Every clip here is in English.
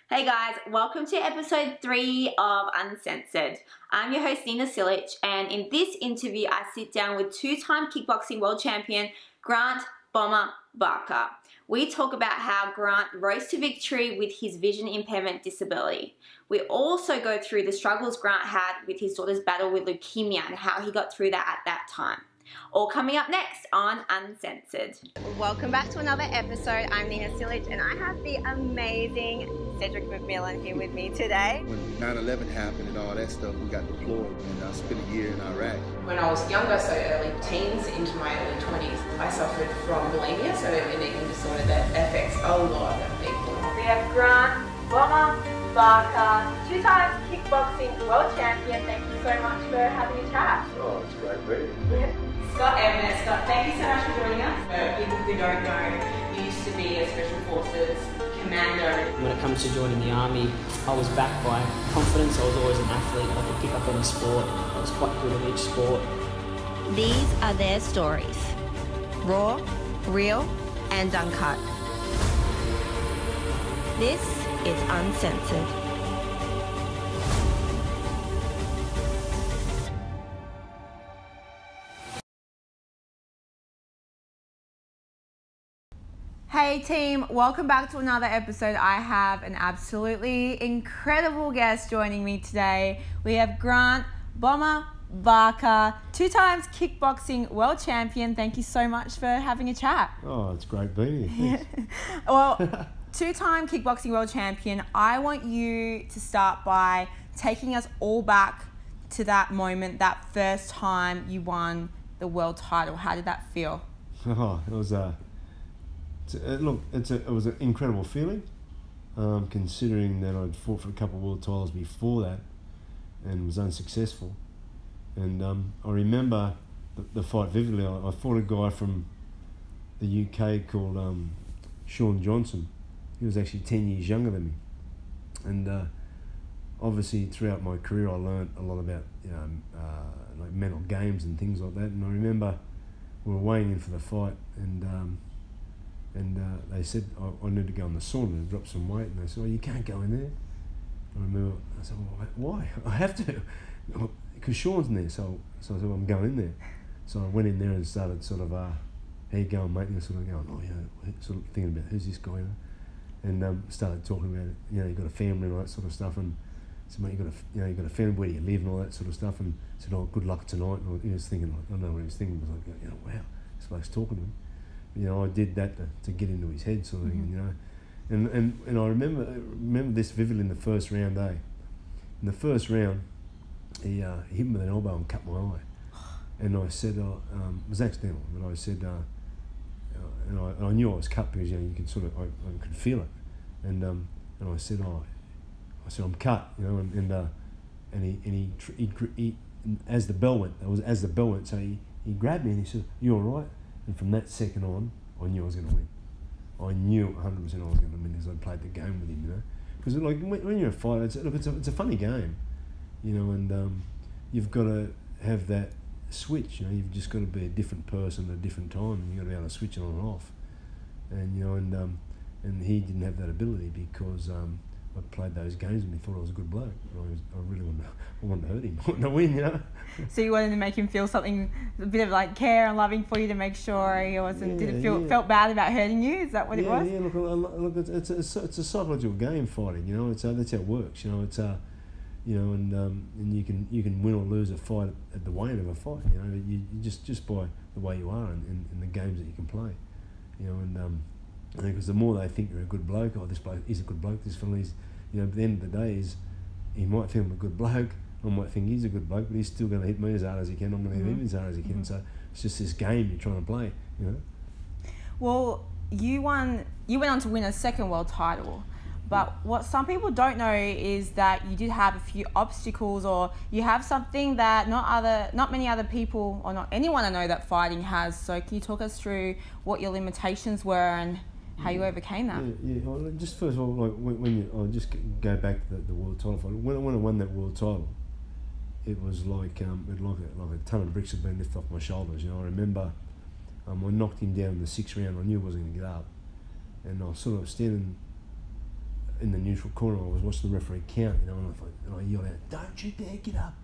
Hey guys, welcome to episode 3 of Uncensored. I'm your host Nina Silic, and in this interview I sit down with two-time kickboxing world champion Grant "Bomber" Barker. We talk about how Grant rose to victory with his vision impairment disability. We also go through the struggles Grant had with his daughter's battle with leukemia and how he got through that at that time. All coming up next on Uncensored. Welcome back to another episode. I'm Nina Silic and I have the amazing Cedric McMillan here with me today. When 9/11 happened and all that stuff, we got deployed and I spent a year in Iraq. When I was younger, so early teens into my early 20s, I suffered from bulimia, so an eating disorder that affects a lot of people. We have Grant "Bomber" Barker, two-time kickboxing world champion. Thank you so much for having a chat. Oh, it's great, really. Scott Evans. Scott, thank you so much for joining us. People who don't know, you used to be a Special Forces commando. When it comes to joining the army, I was backed by confidence. I was always an athlete. I could pick up any sport. I was quite good at each sport. These are their stories. Raw, real, and uncut. This is Uncensored. Hey team, welcome back to another episode. I have an absolutely incredible guest joining me today. We have Grant "Bomber" Barker, 2 times kickboxing world champion. Thank you so much for having a chat. Oh, it's great being here. Thanks. Well, 2-time kickboxing world champion, I want you to start by taking us all back to that moment, that first time you won the world title. How did that feel? Oh, it was it was an incredible feeling, considering that I'd fought for a couple of world titles before that and was unsuccessful. And I remember the fight vividly. I fought a guy from the UK called Sean Johnson. He was actually 10 years younger than me. And obviously throughout my career I learned a lot about like mental games and things like that. And I remember we were weighing in for the fight and they said I need to go in the sauna and drop some weight, and they said, "Oh, you can't go in there." I remember I said, "Well, why? I have to, because Sean's in there." So I said, "I'm going in there." So I went in there and started sort of, "How you going, mate?" And sort of going, "Oh, sort of thinking about who's this guy," and started talking about it. You got a family and all that sort of stuff, and said, "Mate, you got a family. Where do you live?" and all that sort of stuff, and said, "Oh, good luck tonight." And he was thinking, I don't know what he was thinking, but I was like, wow, this bloke's talking to me. I did that to get into his head, sort of thing, and I remember this vividly in the first round. In the first round, he hit me with an elbow and cut my eye, and I said, it was accidental, but I said, and I knew I was cut because you can sort of I could feel it, and I said, I'm cut, and he as the bell went, so he grabbed me and he said, "You all right?" And from that second on, I knew I was going to win. I knew 100% I was going to win because I played the game with him, Because like when you're a fighter, it's a funny game, and you've got to have that switch. You've just got to be a different person at a different time, and you've got to be able to switch it on and off. And and he didn't have that ability because I played those games and he thought I was a good bloke. I really wanted to hurt him. I wanted to win, So you wanted to make him feel something, a bit of like care and loving for you to make sure he wasn't felt bad about hurting you. Is that what it was? Yeah. Look, it's a psychological game, fighting. That's how it works. It's and you can win or lose a fight at the weight of a fight. You just by the way you are and the games that you can play. Because the more they think you're a good bloke, this bloke is a good bloke, this fella is, at the end of the day, he might think I'm a good bloke, I might think he's a good bloke, but he's still going to hit me as hard as he can, I'm going to hit him as hard as he can, so it's just this game you're trying to play, Well, you went on to win a second world title, but what some people don't know is that you did have a few obstacles, or you have something that not many other people, or not anyone I know that fighting has. So can you talk us through what your limitations were and how you overcame that? Yeah. Well, just first of all, like I'll just go back to the world title fight. When I won that world title, it was like a ton of bricks had been lifted off my shoulders. I remember I knocked him down in the 6th round. I knew I wasn't going to get up, and I was sort of standing in the neutral corner. I was watching the referee count, you know, and I yelled out, "Don't you dare get up!"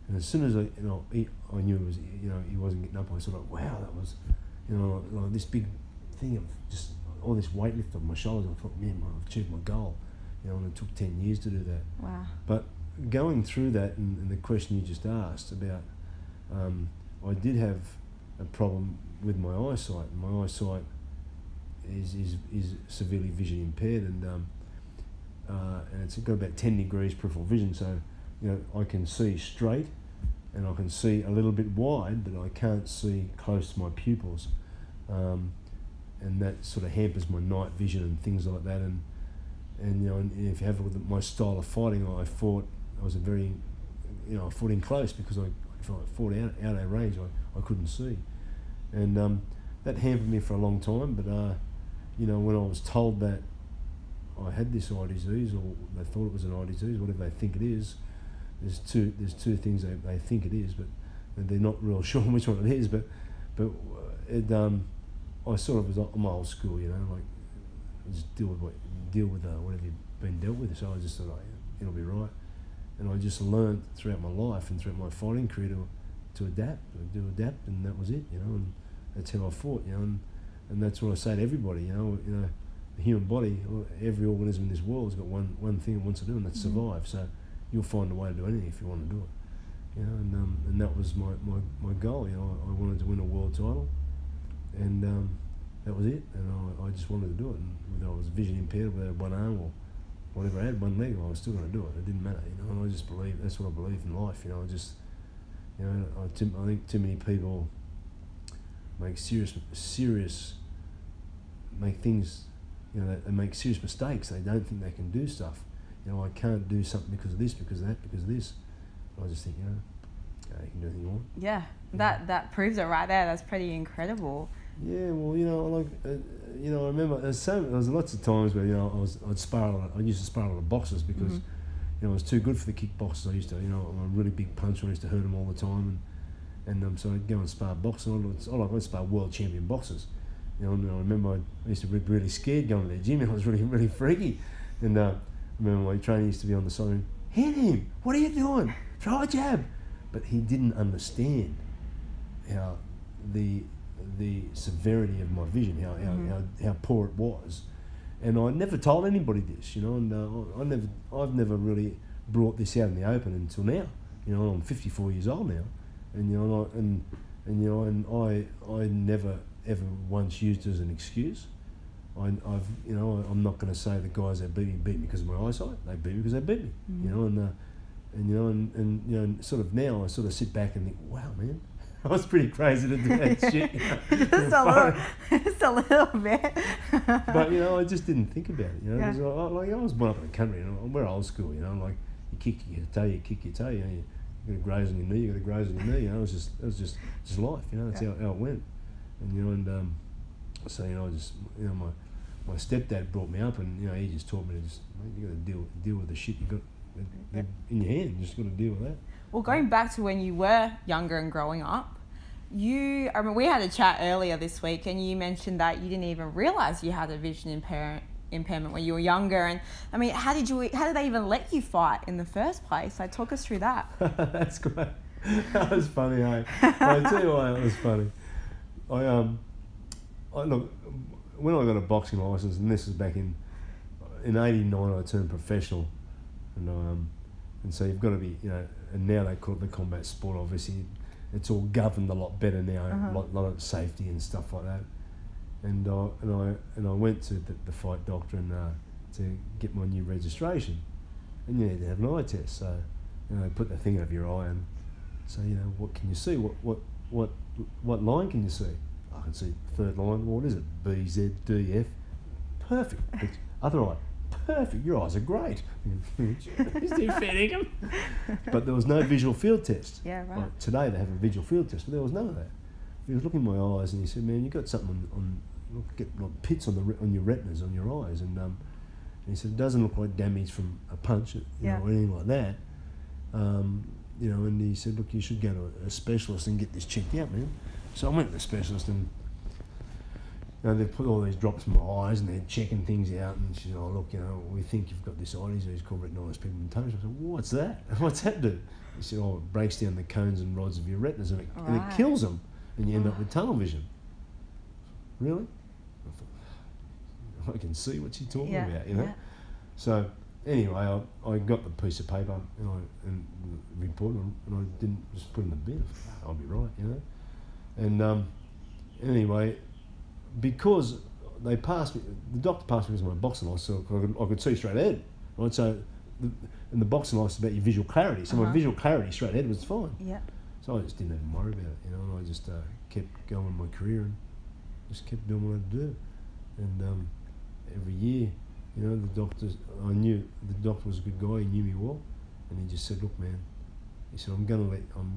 And as soon as I knew it was, you know, he wasn't getting up, I was sort of, wow, that was, you know, like this big thing of just all this weight lift on my shoulders. I thought, man, I've achieved my goal, you know, and it took 10 years to do that. Wow. But going through that and the question you just asked about, I did have a problem with my eyesight. My eyesight is severely vision impaired, and it's got about 10 degrees peripheral vision, so you know I can see straight and I can see a little bit wide, but I can't see close to my pupils, and that sort of hampers my night vision and things like that. And you know, and if you have a look at my style of fighting, I fought in close, because if I fought out of range, I couldn't see, and that hampered me for a long time. But you know, when I was told that I had this eye disease, or they thought it was an eye disease, whatever they think it is, there's two things they think it is, but they're not real sure which one it is. But it I sort of was, I'm old school, you know, like just deal with whatever you've been dealt with. So I just thought, it'll be right, and I just learned throughout my life and throughout my fighting career to adapt, and that was it, you know, and that's how I fought, you know, and that's what I say to everybody, you know, the human body, every organism in this world has got one thing it wants to do, and that's survive. So you'll find a way to do anything if you want to do it, you know, and that was my goal, you know. I wanted to win a world title, and that was it, and I just wanted to do it, and whether I was vision impaired, whether I had one arm or whatever I had, one leg, I was still going to do it. It didn't matter, you know, and I just believe, that's what I believe in life, you know. I think too many people make make things, you know, they make serious mistakes. They don't think they can do stuff. You know, I can't do something because of this, because of that, because of this. I just think, you know, you can do anything you want. Yeah, that proves it right there. That's pretty incredible. Yeah, well, you know, like, you know, I remember there was lots of times where, you know, I used to spar a lot of boxers because, you know, I was too good for the kickboxers. I used to, you know, I'm a really big puncher. I used to hurt them all the time, and so I'd go and spar boxing. I'd spar world champion boxers. You know, and I remember I used to be really scared going to their gym, and I was really, really freaky. And I remember my trainer used to be on the side, hit him, what are you doing? Throw a jab. But he didn't understand how the severity of my vision, how poor it was. And I never told anybody this, you know, and I've never really brought this out in the open until now. You know, I'm 54 years old now, and you know, and I never ever once used it as an excuse. I'm not going to say the guys that beat me because of my eyesight. They beat me because they beat me. You know, and sort of now I sort of sit back and think, wow, man, I was pretty crazy to do that shit. You know? just a little bit. But you know, I just didn't think about it. You know, I was born up in the country, you know, we're old school. You know, like you kick your toe, you kick your toe. You know, you got to graze on your knee, you got to graze on your knee. You know, it was just life. You know, that's how it went. And you know, so you know, my stepdad brought me up, and you know, he just taught me to just, you got to deal with the shit you got in your hand. You just got to deal with that. Well, going back to when you were younger and growing up, I mean, we had a chat earlier this week, and you mentioned that you didn't even realise you had a vision impairment when you were younger. And I mean, how did they even let you fight in the first place? Like, talk us through that. That's great. That was funny, eh? I tell you why it was funny. Look, when I got a boxing license, and this is back in '89, I turned professional, and so you've got to be, you know, and now they call it the combat sport. Obviously, it's all governed a lot better now, a lot of safety and stuff like that. And I went to the fight doctor and to get my new registration, and you need to have an eye test. So you know, they put the thing over your eye and say, you know, what can you see? What line can you see? I can see third line. What is it? B, Z, D, F. Perfect. Other eye. Perfect. Your eyes are great. Is there fair income? But there was no visual field test. Yeah, right. Like today they have a visual field test, but there was none of that. He was looking in my eyes and he said, "Man, you got something get like pits on your retinas, on your eyes." And he said, "It doesn't look like damage from a punch, you know, or anything like that." You know, and he said, "Look, you should go to a specialist and get this checked out, man." So I went to the specialist, and they've put all these drops in my eyes and they're checking things out, and she said, oh look, we think you've got this eye disease called retinitis pigmentosa. I said, what's that? What's that do? He said, oh, it breaks down the cones and rods of your retinas and it kills them, and you end up with tunnel vision. Really? I thought, I can see what you're talking about, you know. Yeah. So anyway, I got the piece of paper and the report, and I didn't just put it in the bin. I thought, I'll be right, you know. And anyway, because they passed me, the doctor passed me because of my boxing lice, so I could see straight ahead, right? So, and the boxing lice is about your visual clarity. So my visual clarity straight ahead was fine. Yeah. So I just didn't even worry about it, you know. And I just kept going with my career and just kept doing what I had to do. And every year, you know, I knew the doctor was a good guy. He knew me well, and he just said, "Look, man," he said, I'm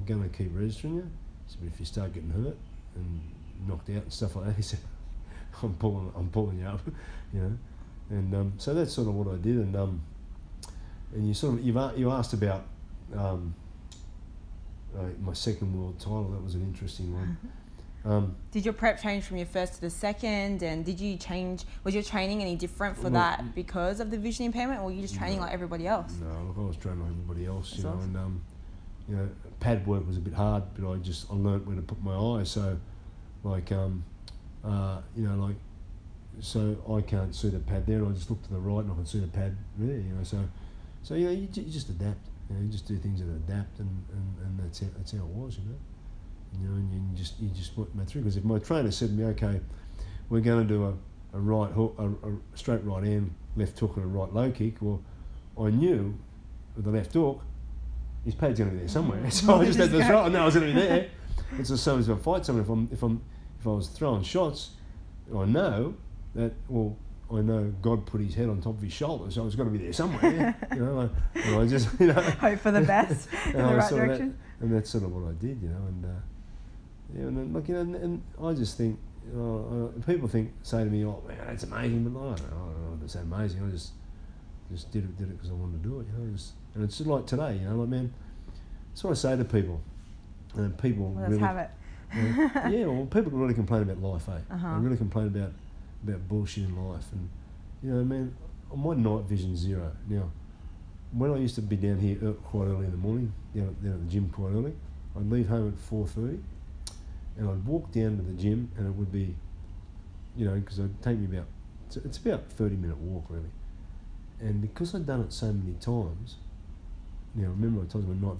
gonna keep registering you. He said, "But if you start getting hurt and knocked out and stuff like that," he said, I'm pulling you up, you know. And so that's sort of what I did. And you asked about my second world title. That was an interesting one. Did your prep change from your first to the second, and did you change? Was your training any different for that because of the vision impairment, or were you just training like everybody else? No, look, I was training like everybody else, That's you know. awesome. And you know, pad work was a bit hard, but I learnt where to put my eyes. So, like, you know, like, so I can't see the pad there, and I just look to the right and I can see the pad there, you know. So you know, you just adapt. You know, you just do things that adapt, and that's how it was, you know. You know, and you just went through. Because if my trainer said to me, okay, we're going to do a right hook, a straight right hand, left hook, and a right low kick, well, I knew with the left hook, his pad's going to be there somewhere. So I just had to throw. I know I was going to be there. It's the same as if I fight someone. If I was throwing shots, I know that. Well, I know God put his head on top of his shoulder, so it's got to be there somewhere. You know, and I just, you know, hope for the best in the right direction. And that's sort of what I did, you know. And yeah, and then, look, you know, and I just think, people say to me, "Oh man, that's amazing," but I don't know if it's that amazing. I just did it because I wanted to do it, you know. And it's just like today, you know, like, man, that's what I say to people. And people Let's have it. Yeah, well, people really complain about life, eh? They really complain about bullshit in life, and you know, man, my night vision's zero. Now, when I used to be down here quite early in the morning, down at the gym quite early, I'd leave home at 4:30, and I'd walk down to the gym, and it would be, you know, because it'd take me it's about a 30-minute walk really, and because I'd done it so many times, now remember I told you my night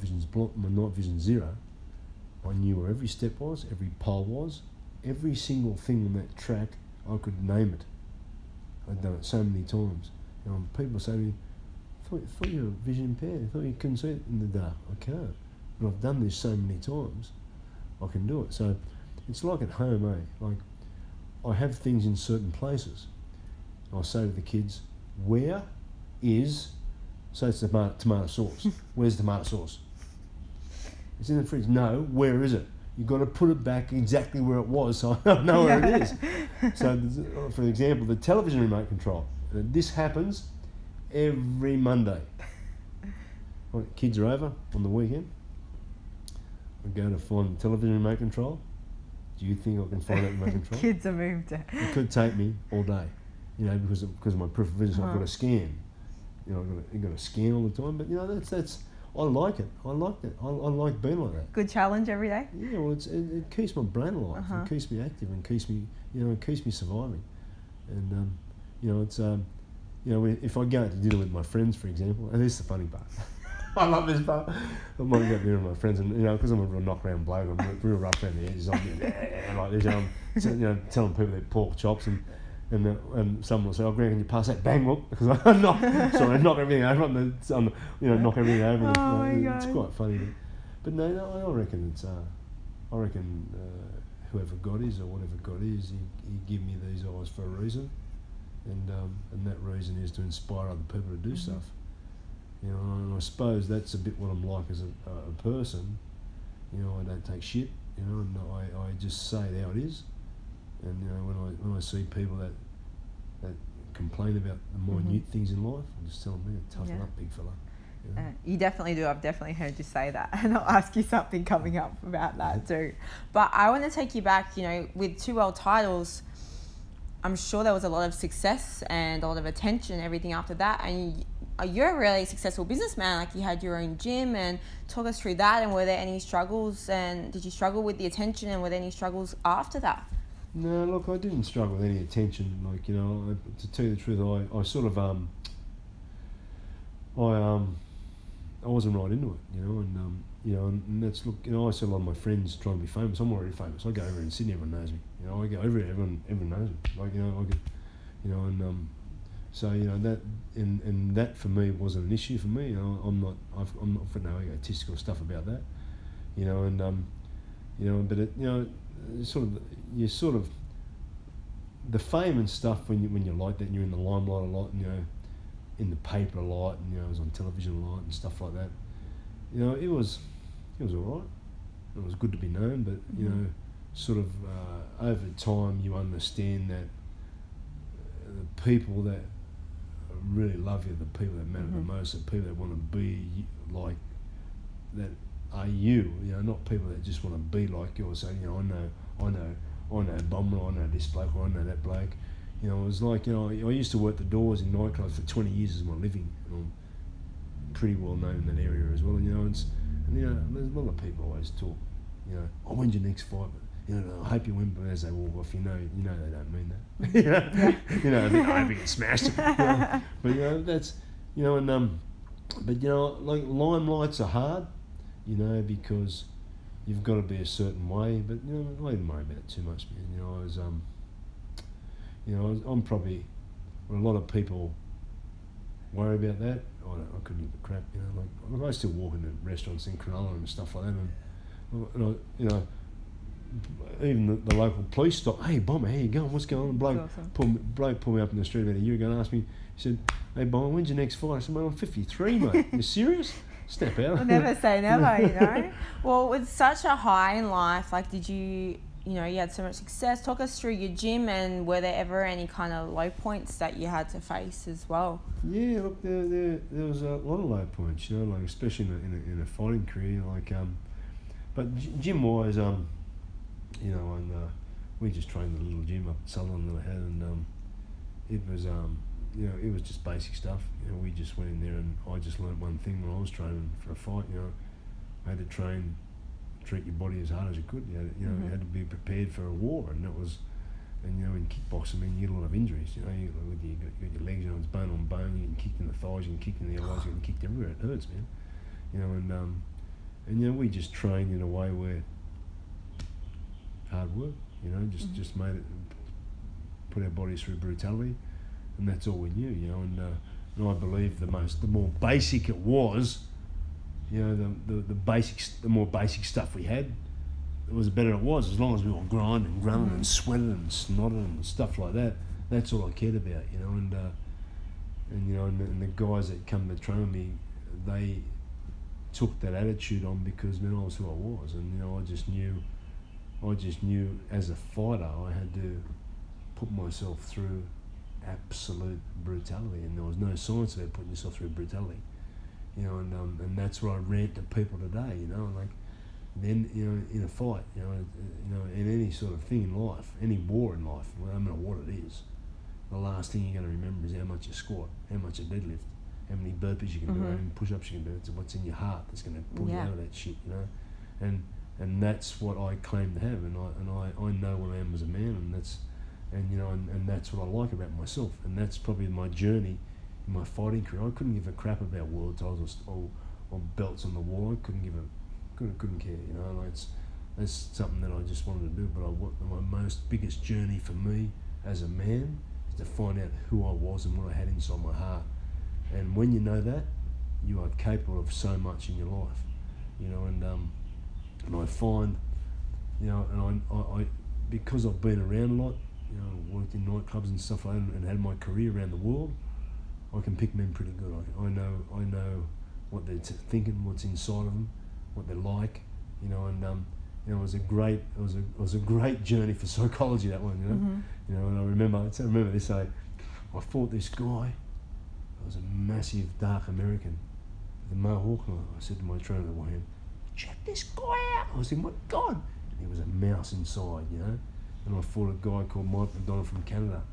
vision's zero. I knew where every step was, every pole was, every single thing on that track. I could name it. I'd done it so many times. And people say to me, I thought you were vision impaired. I thought you couldn't see it in the dark. I can't. But I've done this so many times, I can do it. So it's like at home, eh? Like, I have things in certain places. I'll say to the kids, where is, say it's the tomato sauce. Where's the tomato sauce? It's in the fridge. No, where is it? You've got to put it back exactly where it was, so I know where it is. So, for example, the television remote control. This happens every Monday. When kids are over on the weekend, I go to find the television remote control. Do you think I can find that remote control? Kids are moved. It could take me all day, you know, because of my peripheral vision. I've got to scan. You know, I've got to scan all the time. But you know, that's. I like it. I like it. I like being like that. Good challenge every day. Yeah, well, it keeps my brain alive. It keeps me active and keeps me, you know, it keeps me surviving. And you know, it's you know, if I go out to dinner with my friends, for example, and this is the funny part. I love this part. I might go to dinner with my friends, and you know, because I'm a real knock-around bloke, I'm real rough around the edges. I'm like this, you know, telling people they're pork chops and someone will say, "Oh, Greg, can you pass that bang whoop?" Because I knock everything over you know, knock everything over. Oh my God. It's quite funny. But no, I reckon it's whoever God is or whatever God is, he give me these eyes for a reason, and that reason is to inspire other people to do stuff. You know, and I suppose that's a bit what I'm like as a person. You know, I don't take shit. You know, and I just say it how it is. And you know, when I see people that complain about the minute things in life, I just tell them, toughen up, big fella. You know? You definitely do. I've definitely heard you say that, and I'll ask you something coming up about that too. But I want to take you back. You know, with 2 world titles, I'm sure there was a lot of success and a lot of attention and everything after that, and you're a really successful businessman. Like, you had your own gym, and talk us through that. And were there any struggles, and did you struggle with the attention, and were there any struggles after that? No, look, I didn't struggle with any attention. Like, you know, to tell you the truth, I sort of I wasn't right into it, you know, and you know, and that's, look, you know, I see a lot of my friends trying to be famous. I'm already famous. I go over in Sydney, everyone knows me. You know, I go over there, everyone knows me. Like, you know, I could, you know, and so, you know, that and that for me wasn't an issue for me. You know, I'm not for no egotistical stuff about that. You know, and you know, but it, you know, sort of the fame and stuff when you're like that, and you're in the limelight a lot, and, you know, in the paper a lot, and, you know, I was on television a lot and stuff like that. You know, it was all right. It was good to be known, but, you know, sort of over time you understand that the people that really love you, the people that matter the most, the people that want to be like, that are you, you know, not people that just want to be like you or say, you know, I know Bomber, I know this bloke, or I know that bloke. You know, it was like, you know, I used to work the doors in nightclubs for 20 years as my living, and I'm pretty well known in that area as well. You know, and you know, there's a lot of people always talk, you know, oh, when's your next fight? But, you know, I hope you win, but as they walk off, you know they don't mean that. You know, you know, I hope you get smashed. You know? But, you know, that's, you know, and but, you know, like, limelights are hard, you know, because you've got to be a certain way. But, you know, I didn't worry about it too much, man. You know, I was you know, I'm probably, when a lot of people worry about that, I couldn't give a crap, you know. Like, I still walk into restaurants in Cronulla and stuff like that, and I, you know, even the local police stop. Hey, Bomber, how you going? What's going on? Bloke pulled me up in the street about a year ago and asked me. He said, "Hey, Bomber, when's your next fight?" I said, "Mate, I'm 53, mate. You serious? Step out." We'll never say never, you know. Well, with such a high in life, like, did you? You know, you had so much success. Talk us through your gym, and were there ever any kind of low points that you had to face as well? Yeah, look, there was a lot of low points, you know, like, especially in a fighting career, like, but gym-wise, you know, and we just trained in a little gym up at Sutherland that I had, and it was, you know, it was just basic stuff. You know, we just went in there, and I just learnt one thing when I was training for a fight. You know, I had to treat your body as hard as you could. You had to be prepared for a war, and that was, and, you know, in kickboxing, I mean, you get a lot of injuries. You know, you got your legs, you know, it's bone on bone. You get kicked in the thighs, you get kicked in the elbows, you get kicked everywhere. It hurts, man. You know, and you know, we just trained in a way where hard work. You know, just made it, put our bodies through brutality, and that's all we knew. You know, and I believe the more basic it was. You know, the more basic stuff we had, it was the better it was. As long as we were grinding and grunting and sweating and snotting and stuff like that, that's all I cared about. You know, and you know, and the guys that come to train me, they took that attitude on because, man, I was who I was, and, you know, I just knew as a fighter I had to put myself through absolute brutality, and there was no science about putting yourself through brutality. You know, and that's what I rant to people today. You know, like, then, you know, in a fight, you know, in any sort of thing in life, any war in life, no matter what it is, the last thing you're going to remember is how much you squat, how much you deadlift, how many burpees you can do, how many push-ups you can do. It's what's in your heart that's going to pull you out of that shit. You know, and that's what I claim to have, and I know what I am as a man, and you know, and that's what I like about myself, and that's probably my journey. In my fighting career, I couldn't give a crap about world titles or belts on the wall. I couldn't care. You know, like, that's something that I just wanted to do. But my biggest journey for me as a man is to find out who I was and what I had inside my heart. And when you know that, you are capable of so much in your life. You know, and I find, you know, and I because I've been around a lot, you know, worked in nightclubs and stuff like that, and had my career around the world, I can pick men pretty good. I know what they're thinking, what's inside of them, what they're like, you know, and you know, it was a great journey for psychology, that one, you know. You know, and I remember this. I fought this guy. It was a massive dark American with a mohawk, and I said to my trainer, check this guy out. I was thinking, my God, and he was a mouse inside, you know. And I fought a guy called Mike McDonald from Canada.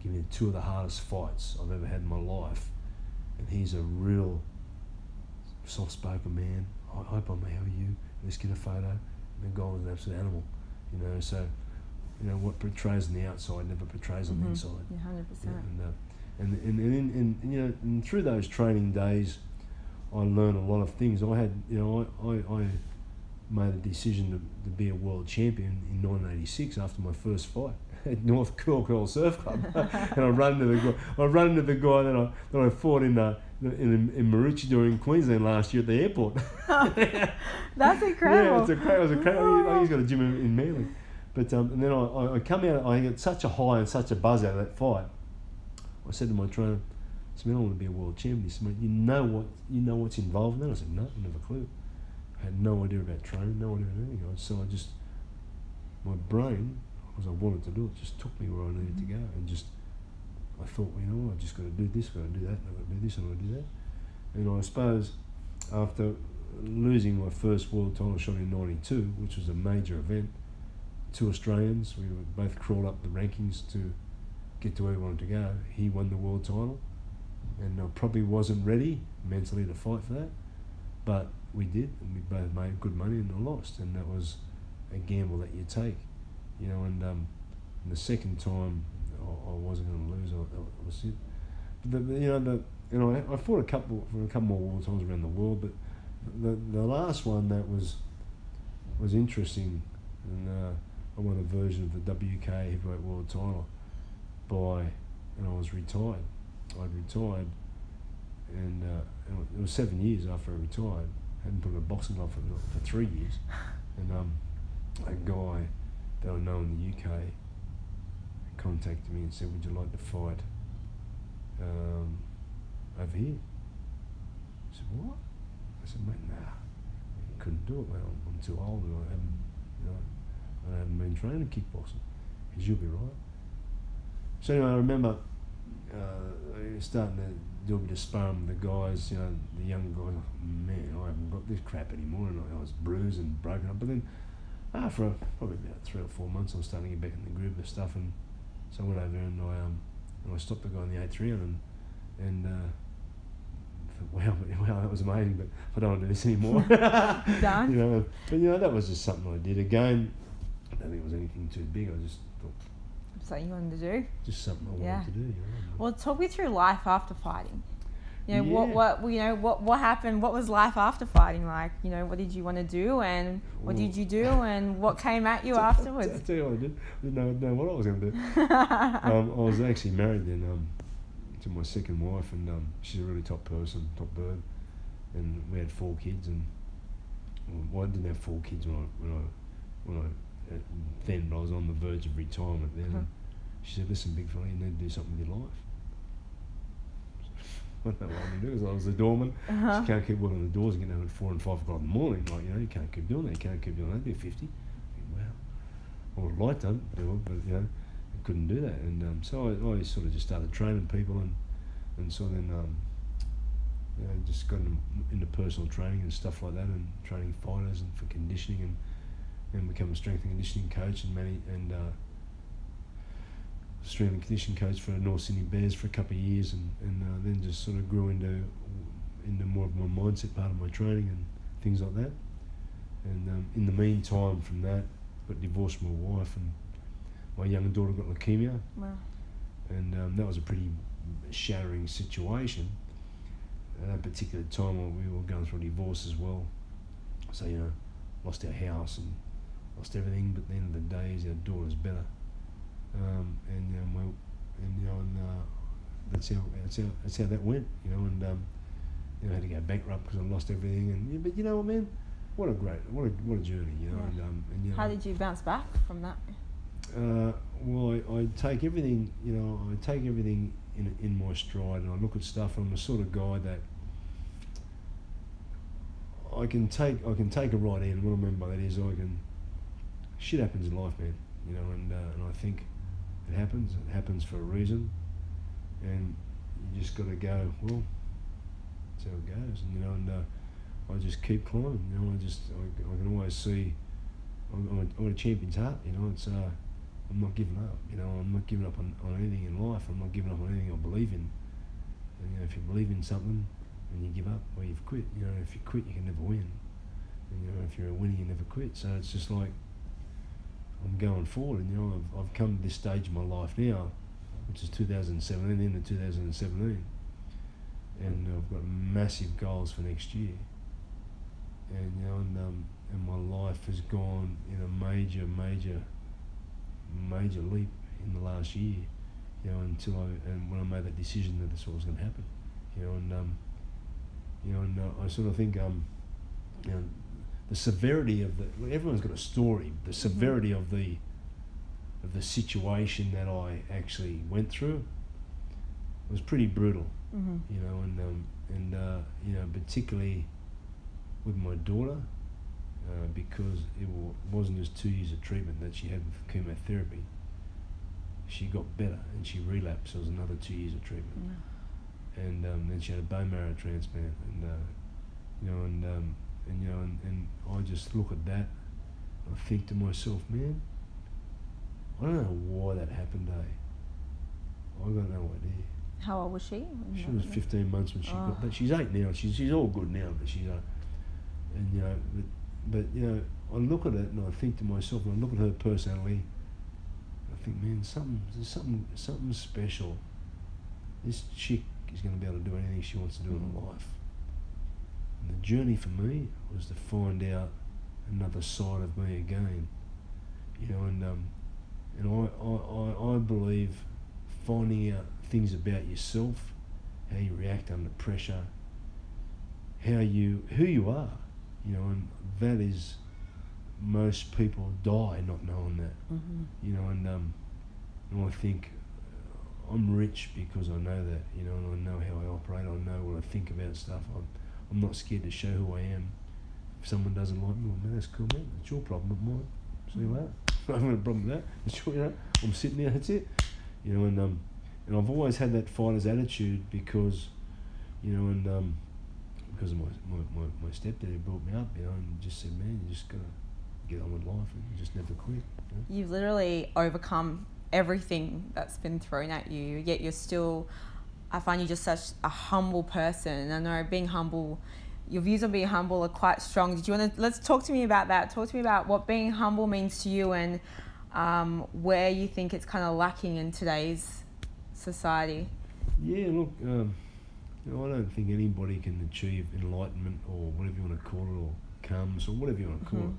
give me two of the hardest fights I've ever had in my life. And he's a real soft-spoken man. I hope I may help you. Let's get a photo. And the guy was an absolute animal, you know. So, you know, what portrays on the outside never portrays on the inside. Yeah, 100%. And you know, and through those training days, I learned a lot of things. I had, you know, I made a decision to be a world champion in 1986 after my first fight at North Curl Surf Club. And I run into the guy that I fought in Maroochydore in Queensland last year at the airport. That's incredible. Yeah, it was a crazy. He's got a gym in Manly. But and then I come out. I get such a high and such a buzz out of that fight. I said to my trainer, I said, "Man, I want to be a world champion." He said, "Mate, you know what's involved in that?" I said, "No, I never a clue. I had no idea about training, no idea about anything." So my brain, because I wanted to do it, just took me where I needed to go, and I thought, you know, I just got to do this, got to do that, and I've got to do this, and I've got to do that. And I suppose after losing my first world title shot in '92, which was a major event, 2 Australians, we both crawled up the rankings to get to where we wanted to go. He won the world title, and I probably wasn't ready mentally to fight for that, but we did, and we both made good money, and I lost, and that was a gamble that you take, you know. And the second time, I wasn't going to lose. That was it. But I fought a couple more world titles around the world, but the last one that was interesting, and I won a version of the WK heavyweight world title and I was retired. I'd retired, and it was 7 years after I retired. I hadn't put a boxing glove for 3 years, and a guy that I know in the UK contacted me and said, "Would you like to fight over here?" I said, "What?" I said, "Mate, nah, I couldn't do it, mate. I'm too old, and I haven't been trained in kickboxing." He said, "You'll be right." So anyway, I remember starting to do a bit of sparring with the guys, you know, the young guys. Man, I haven't got this crap anymore, and I was bruised and broken up. But then after probably about 3 or 4 months, I was starting to get back in the groove of stuff, and so I went over and I stopped the guy in the 8th round, and thought, wow, that was amazing, but I don't want to do this anymore. Done. You know, but you know, that was just something I did. Again, I don't think it was anything too big. I just thought, something you wanted to do? just something I wanted to do. You know? Well, talk me through life after fighting. You know, what happened? What was life after fighting like? You know, what did you want to do, and what did you do, and what came at you afterwards? I'll tell you what I did. I didn't know what I was going to do. I was actually married then to my second wife, and she's a really top person, top bird, and we had 4 kids, and well, I didn't have 4 kids when I then, but I was on the verge of retirement then. And she said, "Listen, big fella, you need to do something with your life." I don't know what I'm going to do, because I was the doorman. You can't keep working the doors and getting home at 4 and 5 o'clock in the morning. Like, you know, you can't keep doing that. You can't keep doing that. Be 50. Wow. I would have liked to do it, but, you know, I couldn't do that. And so I sort of just started training people, and so then, you know, just got into personal training and stuff like that, and training fighters and for conditioning, and become a strength and conditioning coach and strength and conditioning coach for North Sydney Bears for a couple of years, and then just sort of grew into more of my mindset part of my training and things like that. And in the meantime, from that, got divorced from my wife, and my young daughter got leukemia. Wow. And that was a pretty shattering situation. At that particular time, we were going through a divorce as well. So, you know, lost our house and lost everything, but at the end of the day, our daughter's better. That's how that went, you know. And I had to go bankrupt because I lost everything. And but you know what, man, what a journey, you know. Yeah. And you know, how did you bounce back from that? Well, I take everything, you know. I take everything in my stride, and I look at stuff. And I'm the sort of guy that I can take a right hand. And what I mean by that is shit happens in life, man, you know. And I think it happens for a reason, and you just got to go, well, that's how it goes. And you know, and I just keep climbing, you know. I can always see I've got a champion's heart, you know. It's I'm not giving up. You know, I'm not giving up on anything in life. I'm not giving up on anything I believe in. And, you know, if you believe in something and you give up, well, you've quit. You know, if you quit, you can never win. And, you know, if you're a winner, you never quit. So it's just like I'm going forward. And, you know, I've come to this stage in my life now, which is 2017, into 2017. And I've got massive goals for next year. And, you know, and my life has gone in a major leap in the last year, you know, when I made that decision that that's what was going to happen, you know, and I sort of think, you know, the severity of everyone's got a story. The severity of the situation that I actually went through was pretty brutal, you know, and you know, particularly with my daughter. Because it wasn't just 2 years of treatment that she had with chemotherapy. She got better and she relapsed. So it was another 2 years of treatment, and then she had a bone marrow transplant, and you know, and I just look at that. I think to myself, man, I don't know why that happened. I got no idea. How old was she? She was 15 months when she got that. She's 8 now. She's all good now, but she's and you know. But you know, I look at it and I think to myself, and I look at her personality, I think, man, there's something special. This chick is going to be able to do anything she wants to do in her life. And the journey for me was to find out another side of me again. You know, and I believe finding out things about yourself, how you react under pressure, who you are. You know, and that is, most people die not knowing that. You know, and I think I'm rich because I know that. You know, and I know how I operate. I know what I think about stuff. I'm not scared to show who I am. If someone doesn't like me, well, man, that's cool, man. It's your problem, not mine. See you later. I haven't got a problem with that. It's your, you know, I'm sitting there. That's it. You know, and I've always had that fighter's attitude because, you know, and because of my stepdad who brought me up, you know, and just said, man, you just gotta get on with life and just never quit. You know? You've literally overcome everything that's been thrown at you, yet you're still, I find you just such a humble person. And I know being humble, your views on being humble are quite strong. Did you want to, let's talk to me about that. Talk to me about what being humble means to you and where you think it's kind of lacking in today's society. Yeah, look, you know, I don't think anybody can achieve enlightenment or whatever you want to call it, or calmness or whatever you want to call it,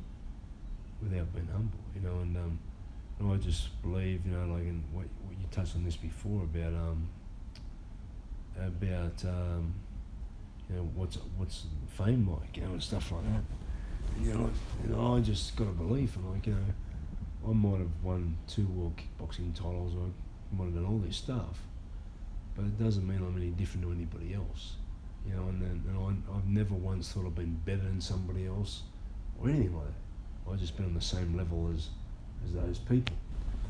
without being humble. You know, and I just believe, you know, like in what you touched on this before about you know, what's fame like, you know, and stuff like that. And, you know, I just got a belief, and like, you know, I might have won 2 world kickboxing titles, I might have done all this stuff, but it doesn't mean I'm any different to anybody else, you know. And I've never once thought I've been better than somebody else or anything like that. I've just been on the same level as those people.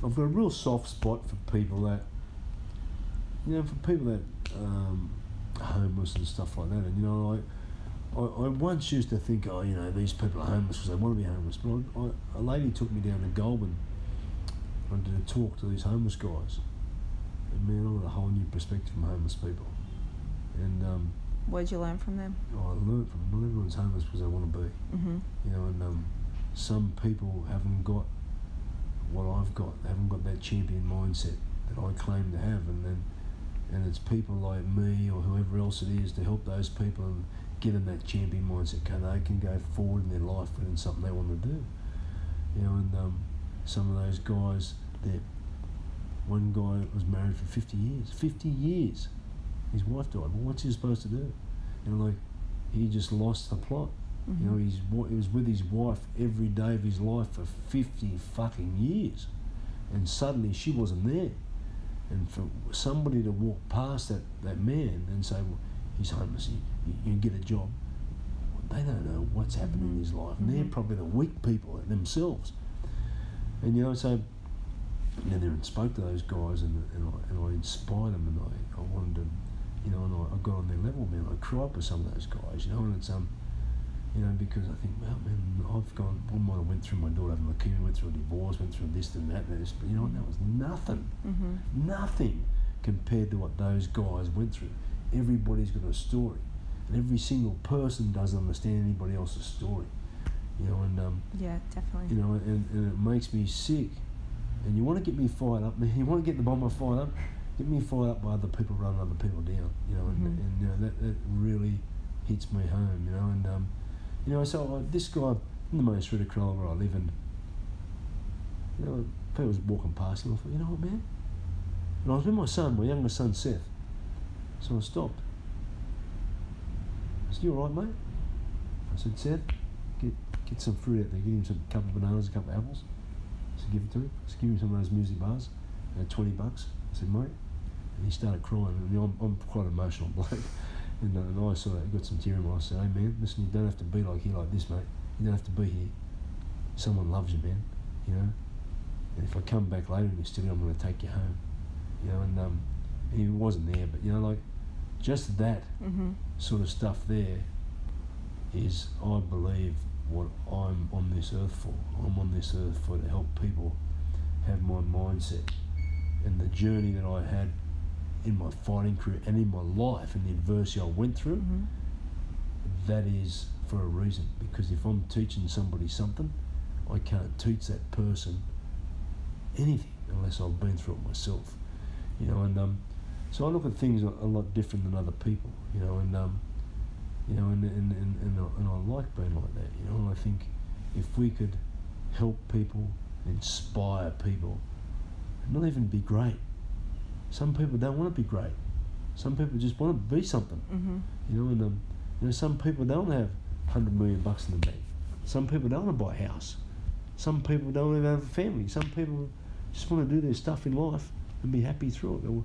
I've got a real soft spot for people that, you know, for people that are homeless and stuff like that. And you know, I once used to think, oh, you know, these people are homeless because they want to be homeless. But a lady took me down to Goulburn. I did a talk to these homeless guys. And man, I got a whole new perspective from homeless people. And what did you learn from them? I learned from not everyone's homeless because they want to be. You know, and some people haven't got what I've got. They haven't got that champion mindset that I claim to have. And it's people like me or whoever else it is to help those people and give them that champion mindset. They can go forward in their life and something they want to do. You know, and some of those guys there. One guy was married for 50 years. 50 years. His wife died. Well, what's he supposed to do? You know, like, he just lost the plot. You know, he was with his wife every day of his life for 50 fucking years. And suddenly she wasn't there. And for somebody to walk past that man and say, well, he's homeless, you get a job. They don't know what's happening in his life. And they're probably the weak people themselves. And, you know, so... And then I spoke to those guys and I inspired them, and I wanted to, you know, and I got on their level, man. I grew up with some of those guys, you know, and it's You know, because I think, well, man, I might have went through, my daughter having leukemia, went through a divorce, went through this and that, but you know what, that was nothing. Nothing compared to what those guys went through. Everybody's got a story, and every single person doesn't understand anybody else's story. You know, and yeah, definitely. you know, and it makes me sick. And you want to get me fired up, man. You want to get the bomber fired up. Get me fired up by other people running other people down. You know, and you know that really hits me home. You know, and you know, so this guy in the main street of Cronulla where I live, and you know, people was walking past him. I thought, you know what, man? And I was with my son, my youngest son, Seth. So I stopped. I said, "You all right, mate?" I said, "Seth, get some fruit out there. Give him a couple of bananas, a couple of apples." I said, "Give it to him. I said, give him some of those music bars. $20. I said, "Mate." And he started crying. And you know, I'm quite an emotional bloke. And I sort of got some tear in my eyes. I said, "Hey, man, listen, you don't have to be like here like this, mate. You don't have to be here. Someone loves you, man. You know. And if I come back later and you're still here, I'm going to take you home." You know, and he wasn't there, but you know, like just that sort of stuff there is, I believe, what I'm on this earth for. I'm on this earth for to help people have my mindset and the journey that I had in my fighting career and in my life and the adversity I went through. That is for a reason, because if I'm teaching somebody something, I can't teach that person anything unless I've been through it myself. You know, and so I look at things a lot different than other people. You know, and you know, and I like being like that. You know, and I think if we could help people, inspire people, and not even be great. Some people don't want to be great. Some people just want to be something. You know, and you know, some people don't have $100 million in the bank. Some people don't want to buy a house. Some people don't even have a family. Some people just want to do their stuff in life and be happy through it. You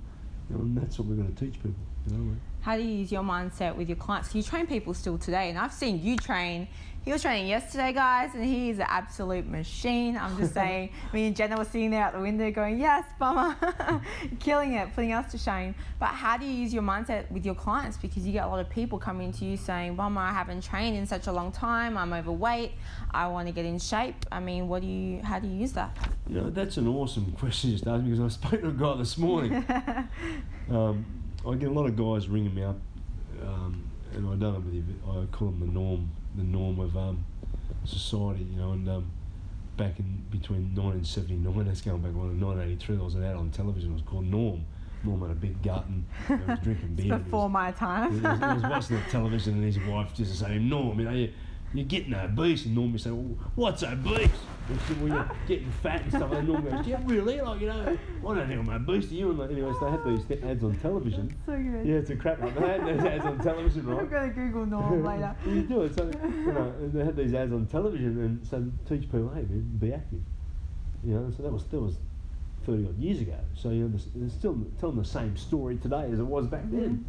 know, and that's what we're going to teach people. You know, right? How do you use your mindset with your clients? You train people still today, and I've seen you train. He was training yesterday, guys, and he is an absolute machine. I'm just saying, me and Jenna were sitting there out the window going, "Yes, Bomber," killing it, putting us to shame. But how do you use your mindset with your clients? Because you get a lot of people coming to you saying, "Bomber, I haven't trained in such a long time. I'm overweight. I want to get in shape." I mean, how do you use that? You know, that's an awesome question you just asked me, because I spoke to a guy this morning. I get a lot of guys ringing me up, and I don't know whether I call them the norm of society, you know, and back in between 1979, that's going back on, 1983, there was an ad on television, it was called Norm. Norm had a big gut and he was drinking beer. Before my time. He was watching the television, and his wife just saying, "Norm, you know, you're getting obese." And Norm would say, "Well, what's obese?" And she said, "Well, you're getting fat and stuff." And Norm goes, "Yeah, really? Like, you know, I don't think I'm obese to you." And like, anyways, they had these ads on television. That's so good. Yeah, it's a crap one. They had those ads on television, right? I'm going to Google Norm later. You do it. So, you know, and they had these ads on television, and so to teach people, hey, man, be active. You know, so that was 30 odd years ago. So, you know, they're still telling the same story today as it was back then.